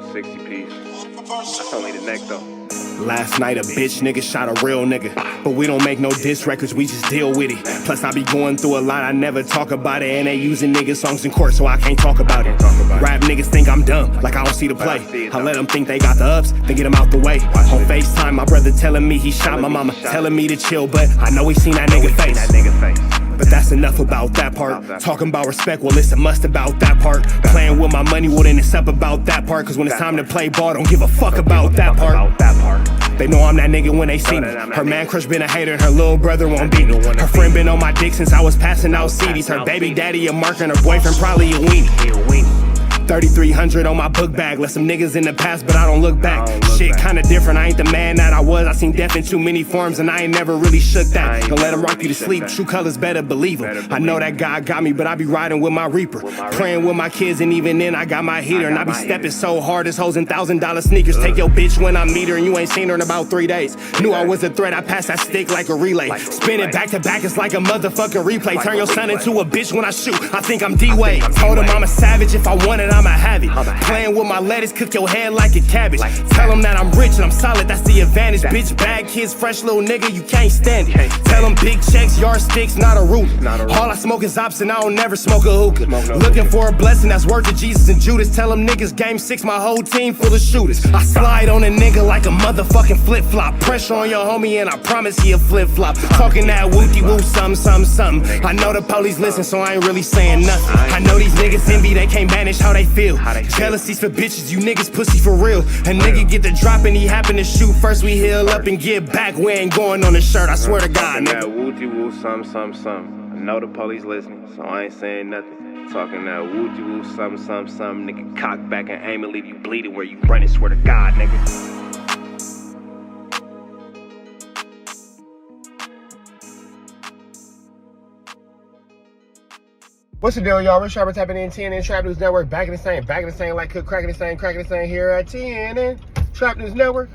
little 60 piece. That's only the neck though. Last night a bitch nigga shot a real nigga, but we don't make no diss records, we just deal with it. Plus I be going through a lot, I never talk about it, and they using nigga songs in court, so I can't talk about it. Rap niggas think I'm dumb, like I don't see the play. I let them think they got the ups, then get them out the way. On FaceTime, my brother telling me he shot my mama, telling me to chill, but I know he seen that nigga face. But that's enough about that part. Talking about respect, well it's a must about that part. Playing with my money, well then it's up about that part. Cause when it's time to play ball, don't give a fuck about that part. They know I'm that nigga when they see me. Her man crush been a hater and her little brother won't beat me. Her friend been on my dick since I was passing out CDs. Her baby daddy a mark and her boyfriend probably a weenie. 3,300 on my book bag. Let some niggas in the past, but I don't look back. Shit kinda different, I ain't the man that I was. I seen death in too many forms and I ain't never really shook that. Don't let him rock you to sleep, true colors better believe him. I know that God got me, but I be riding with my reaper. Praying with my kids and even then I got my heater. And I be stepping so hard, as hoes in $1,000 sneakers. Take your bitch when I meet her and you ain't seen her in about 3 days. Knew I was a threat, I passed that stick like a relay. Spin it back to back, it's like a motherfucking replay. Turn your son into a bitch when I shoot, I think I'm D-Wade. Told him I'm a savage, if I want it, I'ma have it. Playing with my lettuce, cook your head like a cabbage. Tell them that I'm rich and I'm solid, that's the advantage. Bitch, bad kids, fresh little nigga, you can't stand it. Tell them big checks, yardsticks, not a ruler. All I smoke is ops and I don't never smoke a hookah. Looking for a blessing that's worth it, Jesus and Judas. Tell them niggas game 6, my whole team full of shooters. I slide on a nigga like a motherfucking flip-flop. Pressure on your homie and I promise he a flip-flop. Talking that wooty-woo, something. I know the police listen, so I ain't really saying nothing. I know these niggas envy, they can't manage how they feel. Jealousy's for bitches, you niggas pussy for real. A nigga get the drop and he happen to shoot. First we heal up and get back, we ain't going on the shirt, I swear to God, nigga. That wooty-woo, something. I know the police listening, so I ain't saying nothing. Talking that wooty-woo, something. Nigga, cock back and aim and leave you bleeding where you running, swear to God, nigga. What's the deal, y'all? Rich Sharper tapping in TNN Trap News Network. Back in the same, like cook, cracking the same here at TNN Trap News Network.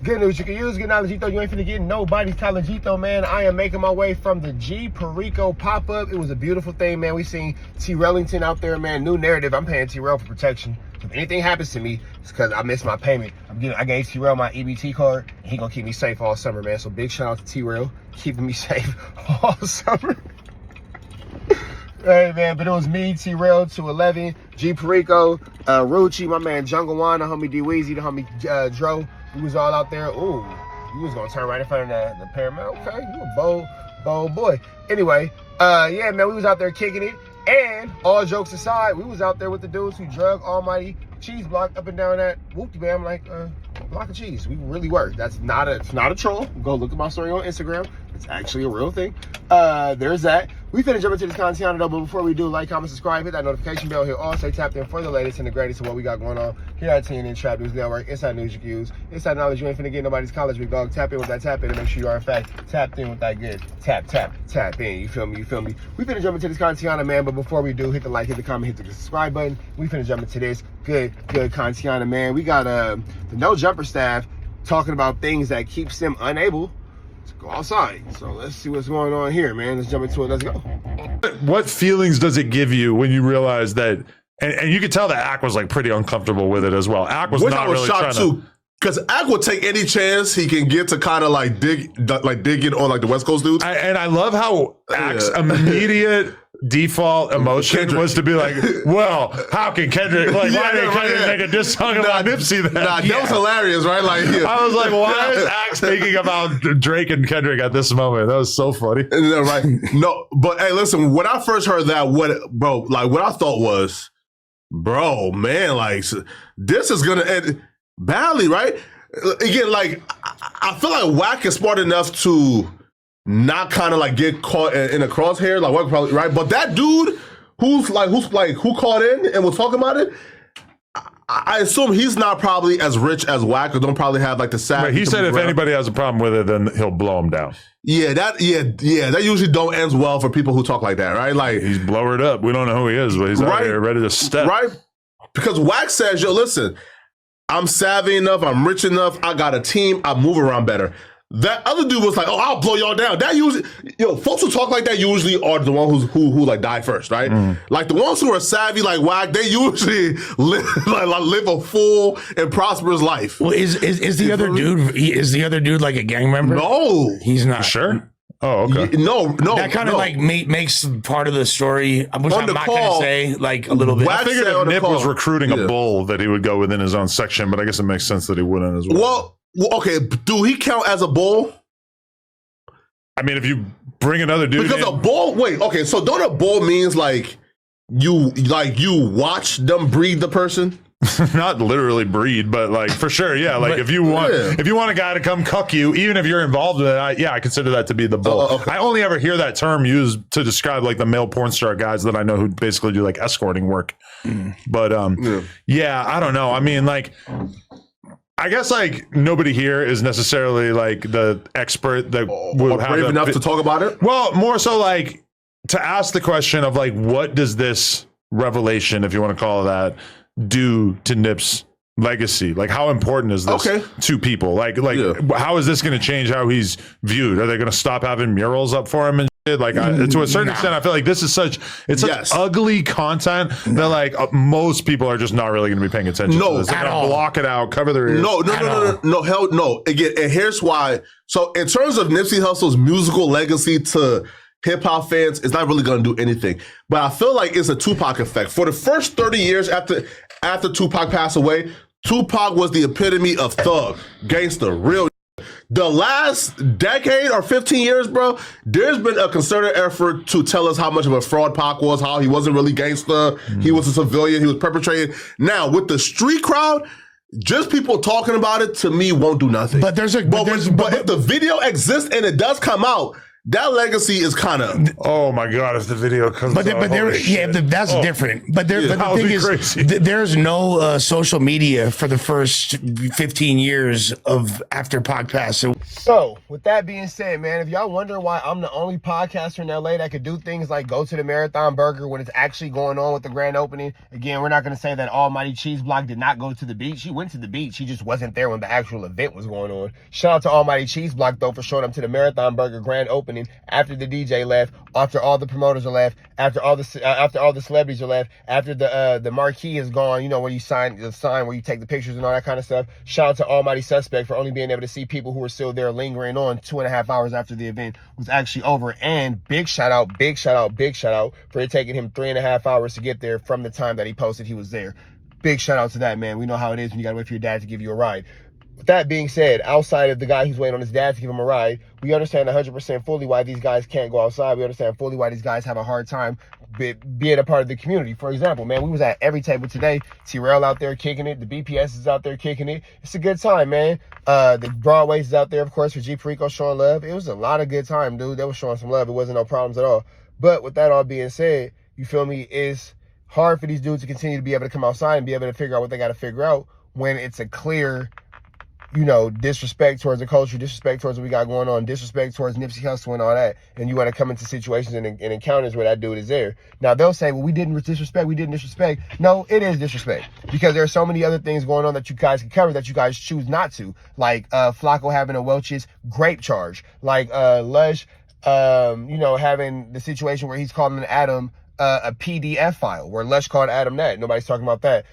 Good news you can use, good knowledge, you ain't finna get nobody's talent, man. I am making my way from the G Perico pop-up. It was a beautiful thing, man. We seen T. Rellington out there, man. New narrative, I'm paying T. Rell for protection. If anything happens to me, it's because I missed my payment. I gave T. Rell my EBT card, and he gonna keep me safe all summer, man. So big shout out to T. Rell, keeping me safe all summer. Hey man, but it was me, T-Rail, 211, G Perico, Rucci, my man Jungle One, the homie D-Weezy, the homie Dro. We was all out there. Ooh, you was gonna turn right in front of the paramount. Okay, you a bold boy. Anyway, yeah man, we was out there kicking it. And all jokes aside, we was out there with the dudes who drug almighty cheese block up and down that whoopty man. I'm like, block of cheese. We really were. It's not a troll. Go look at my story on Instagram. It's actually a real thing. There's that. We finna jump into this content though, but before we do, like, comment, subscribe, hit that notification bell here. All stay tapped in for the latest and the greatest of what we got going on here at TNN Trap News Network. Inside news you can use. Inside knowledge you ain't finna get nobody's college, big dog. Tap in with that tap in and make sure you are in fact tapped in with that good tap in. You feel me? We finna jump into this content, man, but before we do, hit the like, hit the comment, hit the subscribe button. We finna jump into this good content, man. We got the No Jumper staff talking about things that keeps them unable to go outside. So let's see what's going on here, man. Let's jump into it. Let's go. What feelings does it give you when you realize that? And you could tell that Ack was like pretty uncomfortable with it as well. Ack was not really trying to. Because Ack will take any chance he can get to kind of like dig in on like the West Coast dudes. And I love how Ack's immediate default emotion was to be like, well, how can Kendrick, like, why did Kendrick make a diss song about Nipsey then? That was hilarious, right? Like, I was like, why is Ack thinking about Drake and Kendrick at this moment? That was so funny. Right? No, but hey, listen, when I first heard that, what I thought was, bro, man, like, this is gonna end badly, right? Again, like, I feel like Wack is smart enough to not kind of like get caught in a crosshair, like Wack probably, right? But that dude who called in and was talking about it, I assume he's not probably as rich as Wack, or don't probably have like the sad. Right, he said if anybody has a problem with it, then he'll blow him down. Yeah, that usually don't end well for people who talk like that, right? Like, he's blowered up. We don't know who he is, but he's out here ready to step. Right? Because Wack says, yo, listen, I'm savvy enough, I'm rich enough, I got a team, I move around better. That other dude was like, "Oh, I'll blow y'all down." That usually, folks who talk like that usually are the ones who like die first, right? Like the ones who are savvy like Wack, they usually live a full and prosperous life. Well, is the other dude? Is the other dude like a gang member? No, he's not. Sure. Oh, okay. No. That kind of like makes part of the story, which I'm not going to say like a little bit. I figured if Nip was recruiting a bull that he would go within his own section, but I guess it makes sense that he wouldn't as well. Well, okay. Do he count as a bull? I mean, if you bring another dude because a bull. Wait, okay. So don't a bull means like you watch them breed the person? Not literally breed, but like for sure, yeah. Like if you want a guy to come cuck you, even if you're involved in it, I consider that to be the bull. Okay. I only ever hear that term used to describe like the male porn star guys that I know who basically do like escorting work. But yeah, I don't know. I mean, like, I guess like nobody here is necessarily like the expert that would have brave enough to talk about it. Well, more so like to ask the question of like, what does this revelation, if you want to call it that, do to Nip's legacy? Like, how important is this to people? Like how is this going to change how he's viewed? Are they going to stop having murals up for him and shit? Like, to a certain extent, I feel like this is such ugly content that like most people are just not really going to be paying attention to this. They're going to block it out, cover their ears. No, hell no. Again, and here's why. So in terms of Nipsey Hussle's musical legacy to hip hop fans, it's not really going to do anything. But I feel like it's a Tupac effect. For the first 30 years after Tupac passed away, Tupac was the epitome of thug, gangster, real. The last decade or 15 years, bro, there's been a concerted effort to tell us how much of a fraud Pac was, how he wasn't really gangster, he was a civilian, he was perpetrating. Now, with the street crowd, just people talking about it, to me, won't do nothing. But if the video exists and it does come out, that legacy is kind of. Oh my God! If the video comes, that's different. But the thing is, there's no social media for the first 15 years of after Pac passed. So with that being said, man, if y'all wonder why I'm the only podcaster in LA that could do things like go to the Marathon Burger when it's actually going on with the grand opening, again, we're not going to say that Almighty Cheese Block did not go to the beach. He went to the beach. He just wasn't there when the actual event was going on. Shout out to Almighty Cheese Block though for showing up to the Marathon Burger grand opening after the DJ left, after all the promoters are left, after all the celebrities are left, after the marquee is gone, where you sign the sign where you take the pictures and all that kind of stuff. Shout out to Almighty Suspect for only being able to see people who were still there lingering on 2.5 hours after the event was actually over. And big shout out for it taking him 3.5 hours to get there from the time that he posted he was there. Big shout out to that, man. We know how it is when you gotta wait for your dad to give you a ride. With that being said, outside of the guy who's waiting on his dad to give him a ride, we understand 100% fully why these guys can't go outside. We understand fully why these guys have a hard time being a part of the community. For example, man, we was at every table today. T-Rail out there kicking it. The BPS is out there kicking it. It's a good time, man. The Broadways is out there, of course, for G Perico showing love. It was a lot of good time, dude. They were showing some love. It wasn't no problems at all. But with that all being said, you feel me, it's hard for these dudes to continue to be able to come outside and be able to figure out what they got to figure out when it's a clear disrespect towards the culture, disrespect towards what we got going on, disrespect towards Nipsey Hussle and all that. And you want to come into situations and encounters where that dude is there. Now, they'll say, well, we didn't disrespect. No, it is disrespect. Because there are so many other things going on that you guys can cover that you guys choose not to. Like Flacco having a Welch's grape charge. Like Lush, having the situation where he's calling Adam a PDF file, where Lush called Adam that. Nobody's talking about that.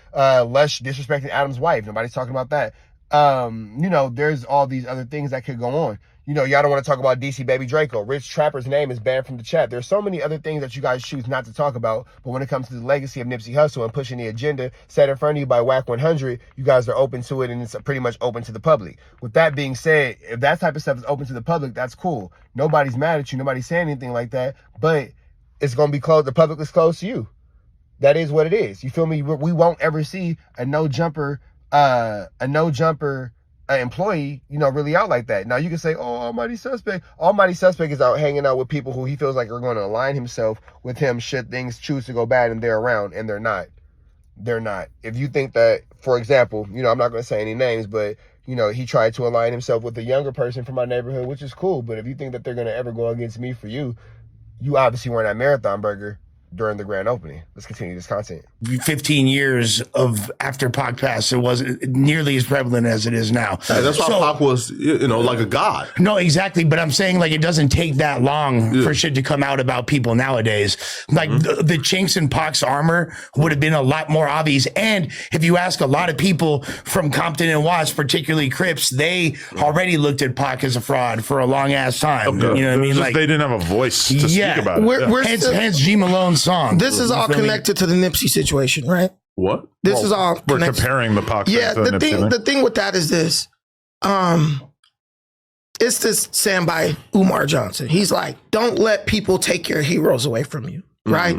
Lush disrespecting Adam's wife. Nobody's talking about that. There's all these other things that could go on. Y'all don't want to talk about DC Baby Draco. Rich Trapper's name is banned from the chat. There's so many other things that you guys choose not to talk about. But when it comes to the legacy of Nipsey Hussle and pushing the agenda set in front of you by Wack 100, you guys are open to it, and it's pretty much open to the public. With that being said, if that type of stuff is open to the public, that's cool. Nobody's mad at you. Nobody's saying anything like that. But it's going to be closed. The public is closed to you. That is what it is. You feel me? We won't ever see a no jumper employee, really out like that. Now you can say, oh, Almighty Suspect. Almighty Suspect is out hanging out with people who he feels like are going to align himself with him should things choose to go bad and they're around, and they're not. They're not. If you think that, for example, I'm not going to say any names, but he tried to align himself with a younger person from my neighborhood, which is cool. But if you think that they're going to ever go against me for you obviously weren't at Marathon Burger. during the grand opening. Let's continue this content. 15 years of after Pac passed, it wasn't nearly as prevalent as it is now. That's why Pac was, like a god. No, exactly. But I'm saying like it doesn't take that long for shit to come out about people nowadays. Like the chinks in Pac's armor would have been a lot more obvious. And if you ask a lot of people from Compton and Watts, particularly Crips, they already looked at Pac as a fraud for a long ass time. Okay. You know what I mean? Like they didn't have a voice to speak about it. Hence G Malone's song. This is all connected to the Nipsey situation, right? What? This is all we're connected. comparing the Pac. Yeah, to the thing with that is this. It's this saying by Umar Johnson. He's like, don't let people take your heroes away from you, right?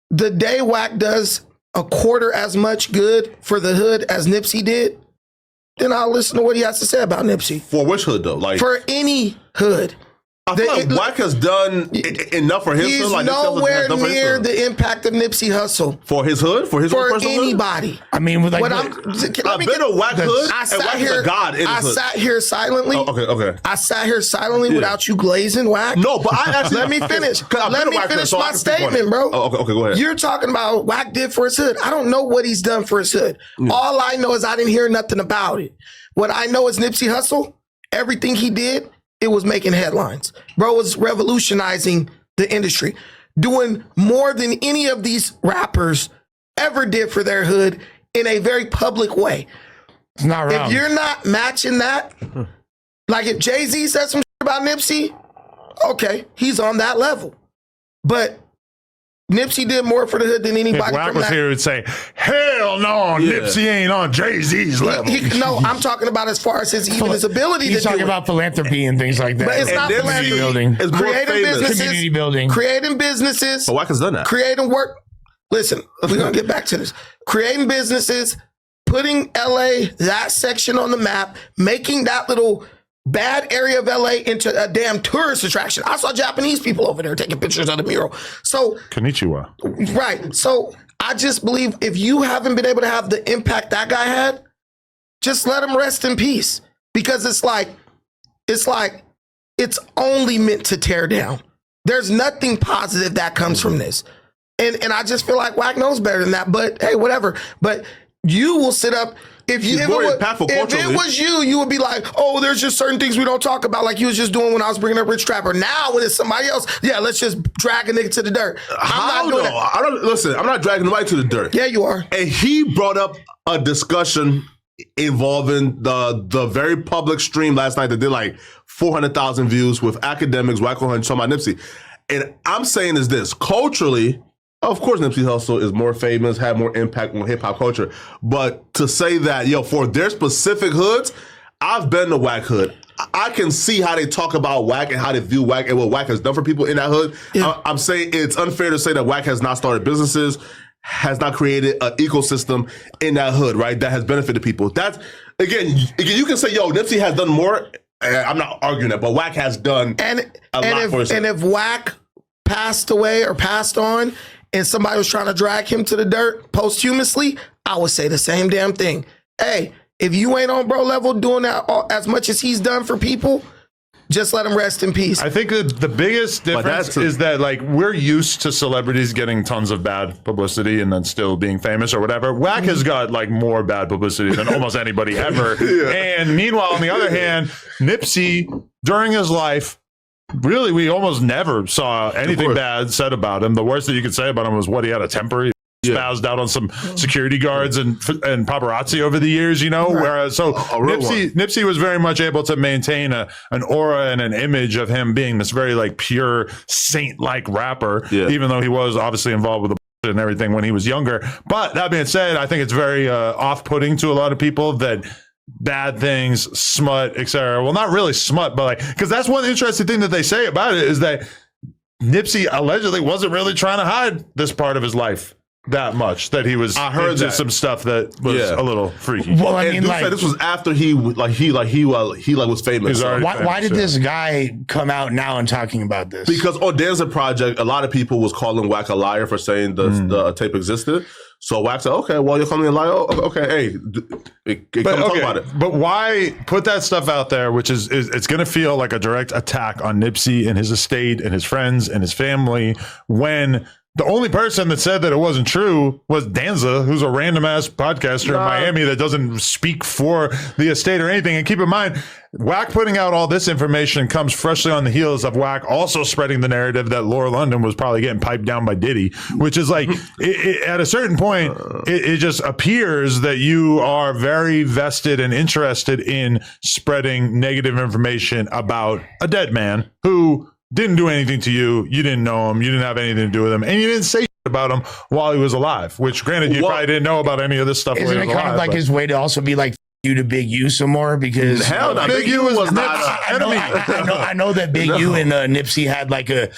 The day Wack does a quarter as much good for the hood as Nipsey did, then I'll listen to what he has to say about Nipsey. For which hood though? Like for any hood. I feel like Wack has done enough for his hood. He's Like nowhere near the impact of Nipsey Hussle. For his hood? For his For personal anybody. Hood? I mean, with like, I've been a Wack hood, I and sat Wack is here, a god in I his hood. sat here silently. Oh, okay. I sat here silently without you glazing, Wack. No, but I actually let me finish. Let me finish my statement, bro. Oh, okay, go ahead. You're talking about what Wack did for his hood. I don't know what he's done for his hood. All I know is I didn't hear nothing about it. What I know is Nipsey Hussle, everything he did, it was making headlines. Bro was revolutionizing the industry, doing more than any of these rappers ever did for their hood in a very public way. It's not wrong. If you're not matching that, like if Jay-Z said some shit about Nipsey, okay, he's on that level. But Nipsey did more for the hood than anybody. If Wack from was that. here, would say, "Hell no, Nipsey ain't on Jay-Z's level." No, I'm talking about as far as his ability He's to talking do about philanthropy and things like that. But it's not community philanthropy. building. It's more creating famous. businesses, Community building. creating businesses, But Wack has done that. creating work. Listen, we're gonna get back to this. Creating businesses, putting LA, that section on the map, making that little bad area of LA into a damn tourist attraction. I saw Japanese people over there taking pictures of the mural. So, Konnichiwa. right. So I just believe if you haven't been able to have the impact that guy had, just let him rest in peace. Because it's only meant to tear down. There's nothing positive that comes from this. And I just feel like Wack knows better than that. But hey, whatever. But you will sit up. If it was you, you would be like, oh, there's just certain things we don't talk about, like you was just doing when I was bringing up Rich Trapper. Now when it's somebody else, yeah, let's just drag a nigga to the dirt. I'm not doing that. I'm not dragging nobody to the dirt. Yeah, you are. And he brought up a discussion involving the very public stream last night that did like 400,000 views with academics, Wacko and talking about Nipsey. And I'm saying is this, culturally, of course, Nipsey Hussle is more famous, had more impact on hip hop culture. But to say that, for their specific hoods, I've been to Wack hood. I can see how they talk about Wack and how they view Wack and what Wack has done for people in that hood. Yeah. I'm saying it's unfair to say that Wack has not started businesses, has not created an ecosystem in that hood, right? That has benefited people. That's again, you can say, Nipsey has done more. I'm not arguing that, but Wack has done a lot for himself. And if Wack passed away or passed on, and somebody was trying to drag him to the dirt posthumously, I would say the same damn thing. Hey, if you ain't on bro level doing that as much as he's done for people, just let him rest in peace. I think that the biggest difference is that like we're used to celebrities getting tons of bad publicity and then still being famous or whatever. Wack has got like more bad publicity than almost anybody ever. And meanwhile, on the other hand, Nipsey, during his life, really, we almost never saw anything bad said about him. The worst that you could say about him was what he had a temper. He spazzed out on some security guards and paparazzi over the years, Whereas Nipsey was very much able to maintain an aura and an image of him being this very like pure saint-like rapper, even though he was obviously involved with the and everything when he was younger. But that being said, I think it's very off-putting to a lot of people that bad things, smut, etc. Well, not really smut, but because that's one interesting thing that they say about it is that Nipsey allegedly wasn't really trying to hide this part of his life that much. That he was. I heard into some stuff that was a little freaky. Well, I mean, this was after he was famous. Why did this guy come out now and talking about this? Because Danza Project, a lot of people was calling Wack a liar for saying the tape existed. So Wack said, okay, well, you're calling me a liar? Okay, hey, talk about it. But why put that stuff out there, which is it's going to feel like a direct attack on Nipsey and his estate and his friends and his family when The only person that said that it wasn't true was Danza, who's a random ass podcaster in Miami that doesn't speak for the estate or anything. And keep in mind, Wack putting out all this information comes freshly on the heels of Wack also spreading the narrative that Laura London was probably getting piped down by Diddy, which is like, at a certain point, it just appears that you are very vested and interested in spreading negative information about a dead man who didn't do anything to you. You didn't know him. You didn't have anything to do with him. And you didn't say shit about him while he was alive, which granted, you probably didn't know about any of this stuff. Isn't it kind of like his way to also be like, you to Big U some more? Because hell no, Big U was not enemy. I know that Big U and Nipsey had like a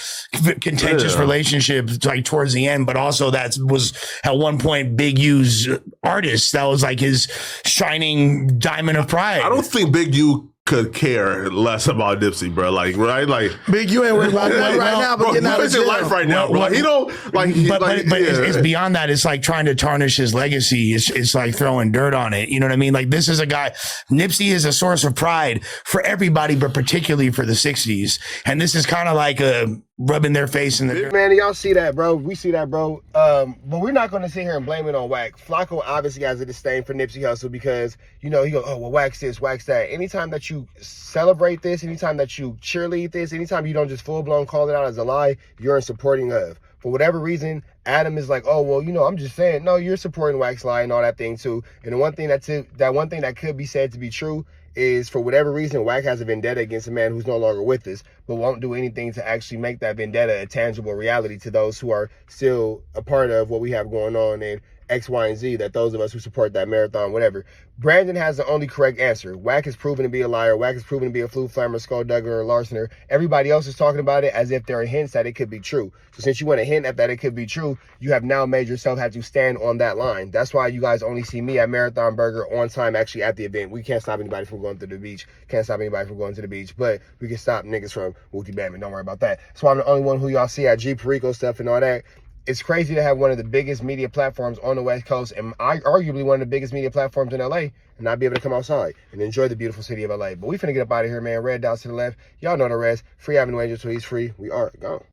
contentious relationship like towards the end, but also that was at one point Big U's artist. That was like his shining diamond of pride. I don't think Big U could care less about Nipsey, bro. Like, right? Like, Big U ain't worried about that right now, but getting out of jail. Life right now, bro. He don't like. But it's beyond that. It's like trying to tarnish his legacy. It's like throwing dirt on it. You know what I mean? Like, this is a guy. Nipsey is a source of pride for everybody, but particularly for the '60s. And this is kind of like rubbing their face in the dirt. Man, y'all see that, bro. We see that, bro. But we're not going to sit here and blame it on Wack. Flacco obviously has a disdain for Nipsey Hussle because, you know, he goes, oh, well, Wack's this, Wack's that. Anytime that you celebrate this, anytime that you cheerlead this, anytime you don't just full-blown call it out as a lie, you're in supporting of. For whatever reason, Adam is like, oh, well, you know, I'm just saying, no, you're supporting Wack's lie and all that thing too. And the one thing that could be said to be true is, for whatever reason, Wack has a vendetta against a man who's no longer with us, but won't do anything to actually make that vendetta a tangible reality to those who are still a part of what we have going on in X, Y, and Z, that those of us who support that marathon, whatever. Brandon has the only correct answer. Wack is proven to be a liar. Wack is proven to be a flute flammer, skulldugger, or larcener. Everybody else is talking about it as if there are hints that it could be true. So since you want to hint at that it could be true, you have now made yourself have to stand on that line. That's why you guys only see me at Marathon Burger on time, actually at the event. We can't stop anybody from going to the beach. Can't stop anybody from going to the beach, but we can stop niggas from Wookie Batman. Don't worry about that. So I'm the only one who y'all see at G Perico stuff and all that. It's crazy to have one of the biggest media platforms on the West Coast, and arguably one of the biggest media platforms in LA, and not be able to come outside and enjoy the beautiful city of LA. But we finna get up out of here, man. Red dots to the left. Y'all know the rest. Free Avenue Angel till he's free. We are gone.